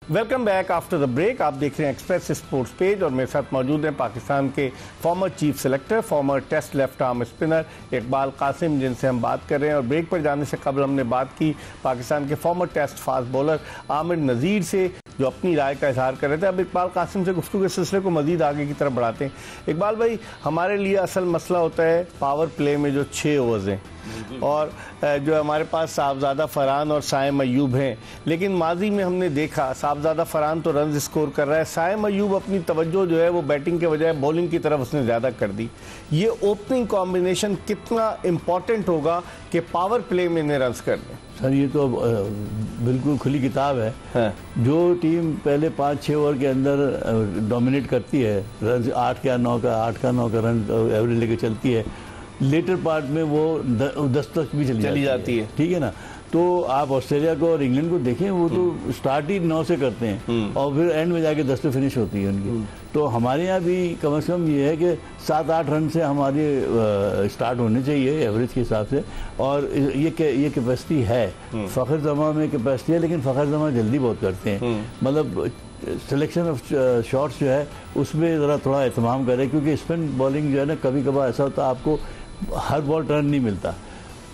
Welcome back after the break. आप देख रहे हैं एक्सप्रेस स्पोर्ट्स पेज और मेरे साथ मौजूद हैं पाकिस्तान के former chief selector, former test left arm spinner Iqbal Qasim, जिनसे हम बात कर रहे हैं। और ब्रेक पर जाने से कबल हमने बात की पाकिस्तान के former test fast bowler Aamir Nazir से, जो अपनी राय का इजहार कर रहे थे। अब इकबाल कासिम से गुफ्तगू के सिलसिले को मजीद आगे की तरफ बढ़ाते हैं। इकबाल भाई, हमारे लिए असल मसला होता है पावर प्ले में जो 6 ओवर्स हैं और जो हमारे पास साहबजादा फरहान और साइम अयूब हैं, लेकिन माजी में हमने देखा साहबजादा फरहान तो रन स्कोर कर रहा है, साइम अयूब अपनी तवज्जो जो है वो बैटिंग के बजाय बॉलिंग की तरफ उसने ज़्यादा कर दी। ये ओपनिंग कॉम्बिनेशन कितना इम्पॉर्टेंट होगा कि पावर प्ले में इन्हें रन्स कर दें? सर, ये तो बिल्कुल खुली किताब है। हाँ। जो टीम पहले 5-6 ओवर के अंदर डोमिनेट करती है, रन 8 का 9 का रन एवरेज लेके चलती है, लेटर पार्ट में वो 10 तक भी चली जाती है। ठीक है ना। तो आप ऑस्ट्रेलिया को और इंग्लैंड को देखें, वो तो स्टार्ट ही 9 से करते हैं और फिर एंड में जाके 10 पे फिनिश होती है उनकी। तो हमारे यहाँ भी कम से कम ये है कि 7-8 रन से हमारे स्टार्ट होने चाहिए एवरेज के हिसाब से। और ये कैपेसिटी है, फ़खर जमा में कैपेसिटी है, लेकिन फ़खर जमा जल्दी बहुत करते हैं। मतलब सिलेक्शन ऑफ शॉट्स जो है उसमें ज़रा थोड़ा एहतमाम करें, क्योंकि स्पिन बॉलिंग जो है ना, कभी कभार ऐसा होता है आपको हर बॉल टर्न नहीं मिलता,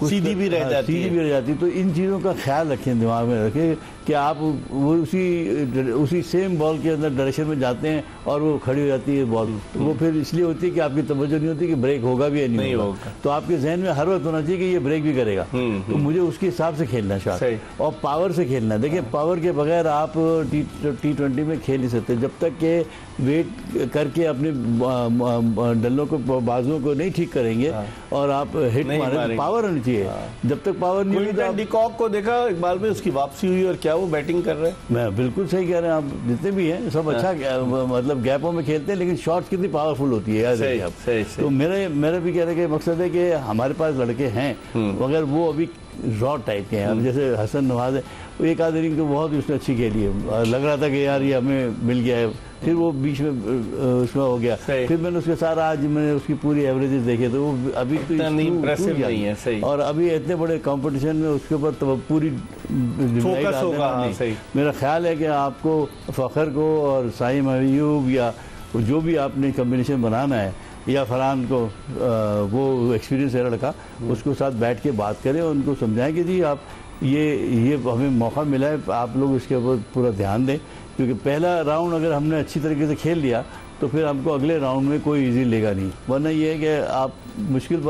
सीधी भी रह जाती है। तो इन चीज़ों का ख्याल रखें, दिमाग में रखें कि आप वो उसी सेम बॉल के अंदर डायरेक्शन में जाते हैं और वो खड़ी हो जाती है बॉल। तो वो फिर इसलिए होती है कि आपकी तवज्जो नहीं होती कि ब्रेक होगा भी या नहीं होगा। तो आपके जहन में हर वक्त होना चाहिए कि ये ब्रेक भी करेगा, तो मुझे उसके हिसाब से खेलना चाहिए और पावर से खेलना। देखिए, पावर के बगैर आप T20 में खेल नहीं सकते जब तक के वेट करके अपने डल्लों को, बाजुओं को नहीं ठीक करेंगे और आप हिट मारे। पावर होनी चाहिए। जब तक पावर नहीं होगी। डिकॉक को देखा इकबाल में, उसकी वापसी हुई और क्या वो बैटिंग कर रहे हैं। मैं बिल्कुल सही कह रहे हैं, आप जितने भी हैं सब अच्छा मतलब गैपों में खेलते हैं, लेकिन शॉट्स कितनी पावरफुल होती है यार। तो मेरा भी कहने का मकसद है कि हमारे पास लड़के हैं, मगर वो अभी रॉ टाइप के हैं। अब जैसे हसन नवाज है, वो एक आध इनिंग तो बहुत उसने अच्छी खेली है, लग रहा था कि यार ये हमें मिल गया है, फिर वो बीच में उसमें हो गया। फिर मैंने उसके सारा आज मैंने उसकी पूरी एवरेजेस देखे, तो वो अभी तो इंप्रेसिव नहीं है। सही। और अभी इतने बड़े कंपटीशन में उसके ऊपर तो पूरी फोकस होगा। मेरा ख्याल है कि आपको फ़खर को और साइम अयूब या जो भी आपने कम्बिनेशन बनाना है, या फरहान को, वो एक्सपीरियंस है लड़का, उसको साथ बैठ के बात करें और उनको समझाएं कि जी आप ये हमें मौका मिला है, आप लोग इसके ऊपर पूरा ध्यान दें, क्योंकि पहला राउंड अगर हमने अच्छी तरीके से खेल लिया तो फिर हमको अगले राउंड में कोई इजी लेगा नहीं, वरना ये है कि आप मुश्किल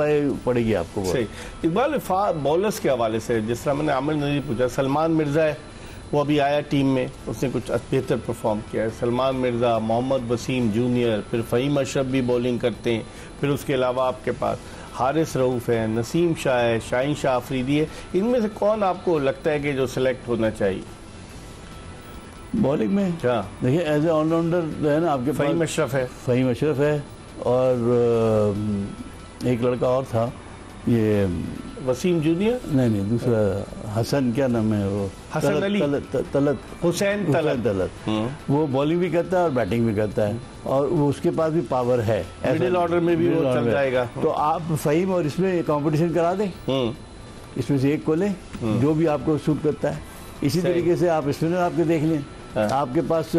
पड़ेगी आपको। सही। इकबाल, बॉलर्स के हवाले से जिस तरह मैंने आमिर नज़ीर पूछा, सलमान मिर्ज़ा है, वो अभी आया टीम में, उसने कुछ बेहतर परफॉर्म किया है। सलमान मिर्ज़ा, मोहम्मद वसीम जूनियर, फिर फ़हीम अशरफ भी बॉलिंग करते हैं, फिर उसके अलावा आपके पास हारिस रऊफ़ है, नसीम शाह है, शाहीन शाह अफरीदी है। इनमें से कौन आपको लगता है कि जो सिलेक्ट होना चाहिए बॉलिंग में? क्या देखिए, एज ए ऑलराउंडर जो है ना आपके फ़हीम अशरफ है और एक लड़का और था, ये वसीम जूनियर नहीं दूसरा हसन, क्या नाम है वो, हसन अली, हुसैन तलत। वो बॉलिंग भी करता है और बैटिंग भी करता है, और वो उसके पास भी पावर है, मिडिल ऑर्डर में भी वो चल जाएगा। तो आप फ़हीम और इसमें कंपटीशन करा दें, इसमें से एक को लें जो भी आपको सूट करता है। इसी तरीके से आप स्पिनर आपके देख लें। आपके पास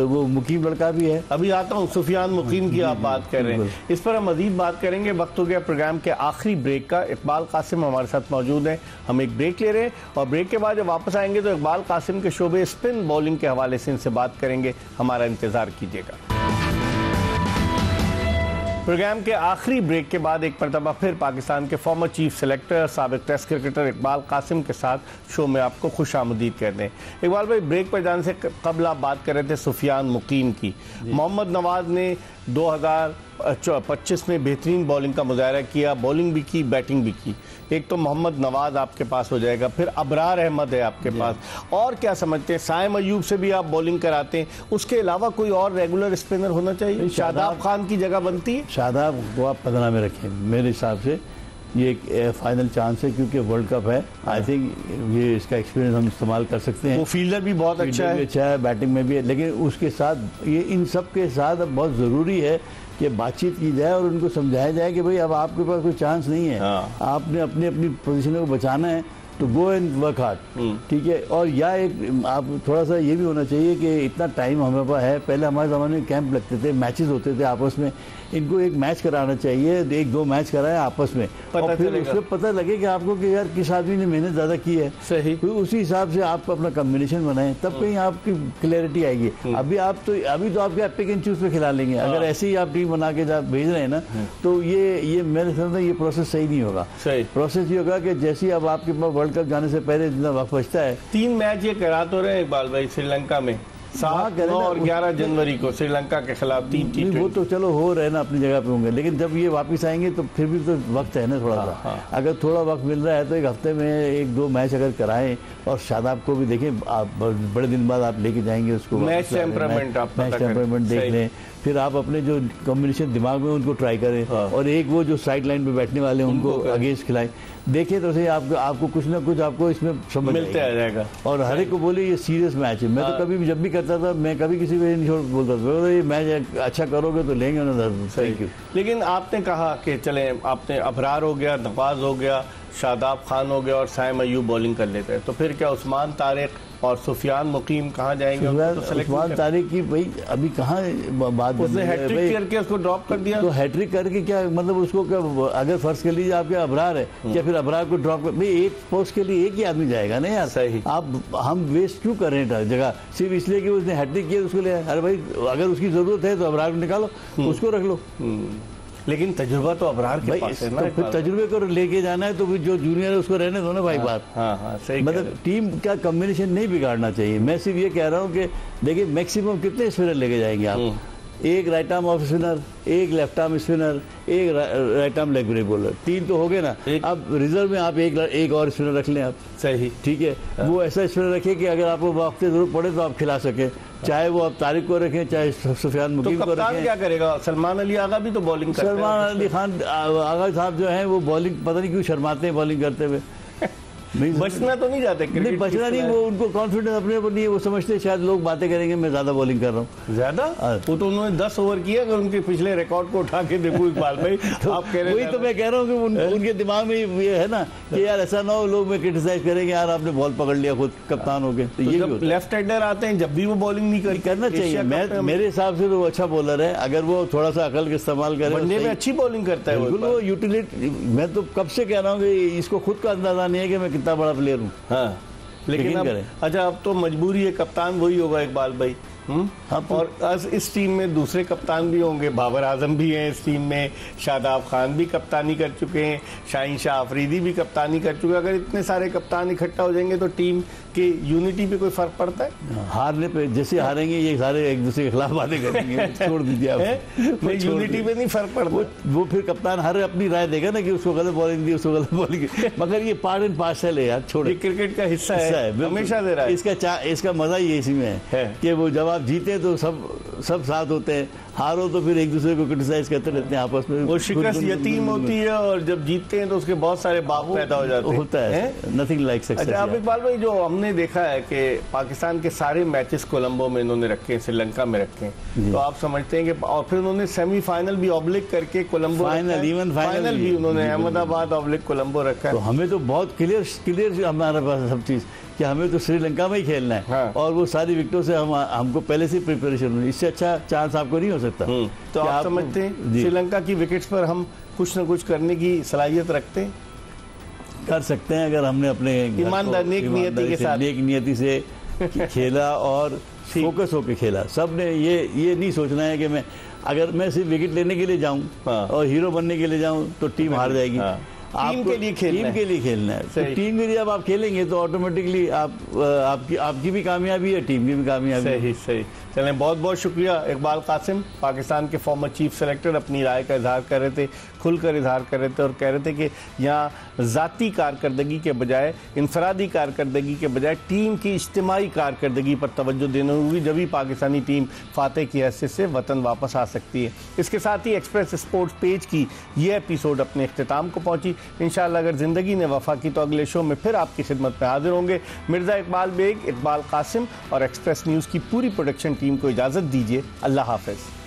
वो मुकीम लड़का भी है। अभी आता हूँ, सुफियान मुकीम की आप बात कर रहे हैं, इस पर हम मजीद बात करेंगे। वक्त हो गया प्रोग्राम के आखिरी ब्रेक का। इकबाल कासिम हमारे साथ मौजूद हैं, हम एक ब्रेक ले रहे हैं और ब्रेक के बाद जब वापस आएंगे तो इकबाल कासिम के शोबे स्पिन बॉलिंग के हवाले से इनसे बात करेंगे। हमारा इंतजार कीजिएगा। प्रोग्राम के आखिरी ब्रेक के बाद एक मरतबा फिर पाकिस्तान के फॉर्मर चीफ सेलेक्टर, साबिक टेस्ट क्रिकेटर इकबाल कासिम के साथ शो में आपको खुशामदीद कहते हैं। इकबाल भाई, ब्रेक पर जाने से कबल आप बात कर रहे थे सुफियान मुकीम की। मोहम्मद नवाज ने 2025 में बेहतरीन बॉलिंग का मुजाहरा किया, बॉलिंग भी की, बैटिंग भी की। एक तो मोहम्मद नवाज आपके पास हो जाएगा, फिर अबरार अहमद है आपके पास, और क्या समझते हैं साइम अयूब से भी आप बॉलिंग कराते हैं, उसके अलावा कोई और रेगुलर स्पिनर होना चाहिए? शादाब खान की जगह बनती है? शादाब को आप 15 में रखें, मेरे हिसाब से ये एक फाइनल चांस है, क्योंकि वर्ल्ड कप है। आई थिंक ये इसका एक्सपीरियंस हम इस्तेमाल कर सकते हैं। वो फील्डर भी बहुत अच्छा है, बैटिंग में भी है, लेकिन उसके साथ ये इन सब के साथ बहुत ज़रूरी है कि बातचीत की जाए और उनको समझाया जाए कि भाई अब आपके पास कोई चांस नहीं है, आपने अपनी अपनी पोजीशन को बचाना है तो गो एंड वर्क हार्ड, ठीक है। और या एक आप थोड़ा सा ये भी होना चाहिए कि इतना टाइम हमारे पास है, पहले हमारे ज़माने में कैंप लगते थे, मैचेस होते थे आपस में, इनको एक मैच कराना चाहिए, 1-2 मैच कराएं आपस में, और फिर उसमें पता लगे कि आपको कि यार किस आदमी ने मेहनत ज़्यादा की है, सही, फिर उसी हिसाब से आप अपना कॉम्बिनेशन बनाएं, तब कहीं आपकी क्लैरिटी आएगी। अभी तो आपके पिक एंड चूज पे खिला लेंगे, अगर ऐसे ही आप टीम बना के जब भेज रहे हैं ना, तो ये मेरे समझ में ये प्रोसेस सही नहीं होगा। प्रोसेस ये होगा कि जैसे अब आपके पास वर्ल्ड कप जाने से पहले जितना वक्त बचता है, 3 मैच ये करा तो रहे इकबाल भाई श्रीलंका में, 7, 9 और 11 जनवरी को श्रीलंका के खिलाफ 3 T20। वो तो चलो हो रहे ना, अपनी जगह पे होंगे, लेकिन जब ये वापस आएंगे तो फिर भी तो वक्त है ना थोड़ा सा। अगर थोड़ा वक्त मिल रहा है तो एक हफ्ते में 1-2 मैच अगर कराएं, और शादाब को भी देखें, आप बड़े दिन बाद आप लेके जाएंगे उसको, मैच टेम्परामेंट देख लें, फिर आप अपने जो कॉम्बिनेशन दिमाग में उनको ट्राई करें, और एक वो जो साइड लाइन पे बैठने वाले हैं उनको अगेंस्ट खिलाएं, देखें तो सही आपको कुछ ना कुछ आपको इसमें समझ मिलते आ जाएगा। और हर एक को बोले ये सीरियस मैच है। मैं तो कभी भी जब भी करता था, मैं कभी किसी को नहीं छोड़ बोलता था, ये मैच अच्छा करोगे तो लेंगे ना, थैंक यू। लेकिन आपने कहा कि चले, आपने अबरार हो गया, नवाज हो गया, शादाब खान हो गया और साइम अयूब बॉलिंग कर लेते हैं, तो फिर क्या उस्मान तारिक और सुफियान मुकीम कहाँ जाएंगे? उस्मान तारिक की भाई अभी कहाँ बात, उसने हैट्रिक करके उसको ड्रॉप कर दिया, तो हैट्रिक करके क्या मतलब उसको क्या, अगर फर्ज कर लीजिए आपके अबरार है, क्या फिर अबरार को ड्रॉप कर, भाई एक पोस्ट के लिए एक ही आदमी जाएगा ना यार, सही। आप हम वेस्ट क्यों कर रहे हैं जगह, सिर्फ इसलिए कि उसने हैट्रिक किया उसको ले, अरे भाई अगर उसकी जरूरत है तो अबरार को निकालो, उसको रख लो। लेकिन तजुर्बा तो अबरार के पास है ना, तो फिर तजुर्बे को लेके जाना है तो फिर जो जूनियर है उसको रहने दो ना भाई। बात सही, मतलब टीम का कॉम्बिनेशन नहीं बिगाड़ना चाहिए। मैं सिर्फ ये कह रहा हूँ कि देखिए मैक्सिमम कितने स्पिनर लेके जाएंगे आप, एक राइट आर्म ऑफ स्पिनर, एक लेफ्ट आर्म स्पिनर, एक right arm leg break bowler, 3 तो हो गए ना। अब रिजर्व में आप एक और स्पिनर रख लें आप, सही, ठीक है। वो ऐसा स्पिनर रखें कि अगर आपको वक्त की जरूरत पड़े तो आप खिला सके, चाहे वो आप तारिक को रखें, चाहे सुफियान मुकीम को रखें। क्या करेगा? सलमान अली आगा भी तो बॉलिंग करते हैं। सलमान अली खान आगा साहब जो हैं वो बॉलिंग पता नहीं क्यों शर्माते हैं बॉलिंग करते हुए। बचना तो नहीं जाते, नहीं बचना नहीं, वो उनको कॉन्फिडेंस अपने ऊपर नहीं है, वो समझते हैं शायद लोग बातें करेंगे मैं ज्यादा बॉलिंग कर रहा हूँ। ज्यादा वो तो उन्होंने 10 ओवर किया, अगर उनके पिछले रिकॉर्ड को उठा के देखो इकबाल भाई, तो आप कह रहे हैं, वही तो मैं कह रहा हूँ कि उनके दिमाग में ये है ना कि यार ऐसा ना हो लोग में क्रिटिसाइज करेंगे, यार आपने बॉल पकड़ लिया खुद कप्तान हो गए। तो ये लेफ्ट हैंडर आते हैं जब भी वो बॉलिंग नहीं करना चाहिए। मेरे हिसाब से तो वो अच्छा बॉलर है, अगर वो थोड़ा सा अकल का इस्तेमाल करे, वनडे में अच्छी बॉलिंग करता है वो यूटिलिटी। मैं तो कब से कह रहा हूँ कि इसको खुद का अंदाजा नहीं है कि मैं कितना बड़ा प्लेयर हूँ। हाँ, लेकिन अब तो मजबूरी है, कप्तान वही होगा इकबाल भाई। और इस टीम में दूसरे कप्तान भी होंगे, बाबर आजम भी हैं इस टीम में, शादाब खान भी कप्तानी कर चुके हैं, शाहीन शाह अफरीदी भी कप्तानी कर चुके हैं। अगर इतने सारे कप्तान इकट्ठा हो जाएंगे तो टीम के यूनिटी पे कोई फर्क पड़ता है? हारने पे जैसे हारेंगे ये सारे एक दूसरे के खिलाफ बातें करेंगे, छोड़ दीजिए आप। यूनिटी पे नहीं फर्क पड़ता, वो फिर कप्तान हर अपनी राय देगा ना कि उसको गलत बॉलिंग दी, उसको गलत बॉलिंग, मगर ये पार्ट एंड पार्सल है यार, छोड़े, क्रिकेट का हिस्सा है, हमेशा दे रहा है। इसका मजा ही इसी में है कि वो जब आप जीते तो सब साथ होते हैं, हारो तो फिर एक दूसरे को क्रिटिसाइज करते रहते हैं आपस में। वो शिकस्त यतीम होती है और जब जीतते हैं तो उसके बहुत सारे बाप पैदा हो जाते हैं, होता है नथिंग लाइक सक्सेस। अच्छा अब इकबाल भाई, जो हमने देखा है कि पाकिस्तान के सारे मैचेस कोलंबो में इन्होंने रखे हैं, श्रीलंका में रखे हैं, तो आप समझते हैं कि और फिर उन्होंने सेमीफाइनल भी ऑब्लिक करके कोलंबो, फाइनल भी उन्होंने अहमदाबाद ऑब्लिक कोलंबो रखा है। तो हमें तो बहुत क्लियर हमारे पास सब चीज कि हमें तो श्रीलंका में ही खेलना है। हाँ। और वो सारी विकेटों से हमको पहले से प्रिपरेशन हुई, इससे अच्छा चांस आपको नहीं हो सकता। तो आप समझते हैं श्रीलंका की विकेट्स पर हम कुछ न कुछ करने की सलाहियत रखते हैं? कर सकते हैं अगर हमने अपने ईमानदार नेक नियति के साथ, नेक नियति से खेला और फोकस होकर खेला। सब ने ये नहीं सोचना है कि मैं सिर्फ विकेट लेने के लिए जाऊं और हीरो बनने के लिए जाऊं तो टीम हार जाएगी। टीम के लिए खेलना है। तो टीम के लिए जब आप खेलेंगे तो ऑटोमेटिकली आपकी भी कामयाबी है, टीम की भी कामयाबी है। सही। चलें, बहुत बहुत शुक्रिया इकबाल कासिम, पाकिस्तान के फॉर्मर चीफ सेलेक्टर, अपनी राय का इजहार कर रहे थे, खुलकर इजहार कर रहे थे और कह रहे थे कि यहाँ ज़ाती कारकर्दगी के बजाय, इंफरादी कारकर्दगी के बजाय टीम की इज्तिमाई कारकर्दगी पर तवज्जो देना होगी, जब भी पाकिस्तानी टीम फातह की हैसियत से वतन वापस आ सकती है। इसके साथ ही एक्सप्रेस स्पोर्ट्स पेज की ये एपिसोड अपने इख्तिताम को पहुँची। इंशाअल्लाह अगर ज़िंदगी ने वफा की तो अगले शो में फिर आपकी खिदमत में हाजिर होंगे। मिर्ज़ा इकबाल बेग, इकबाल कासिम और एक्सप्रेस न्यूज़ की पूरी प्रोडक्शन टीम को इजाज़त दीजिए। अल्लाह हाफ़िज़।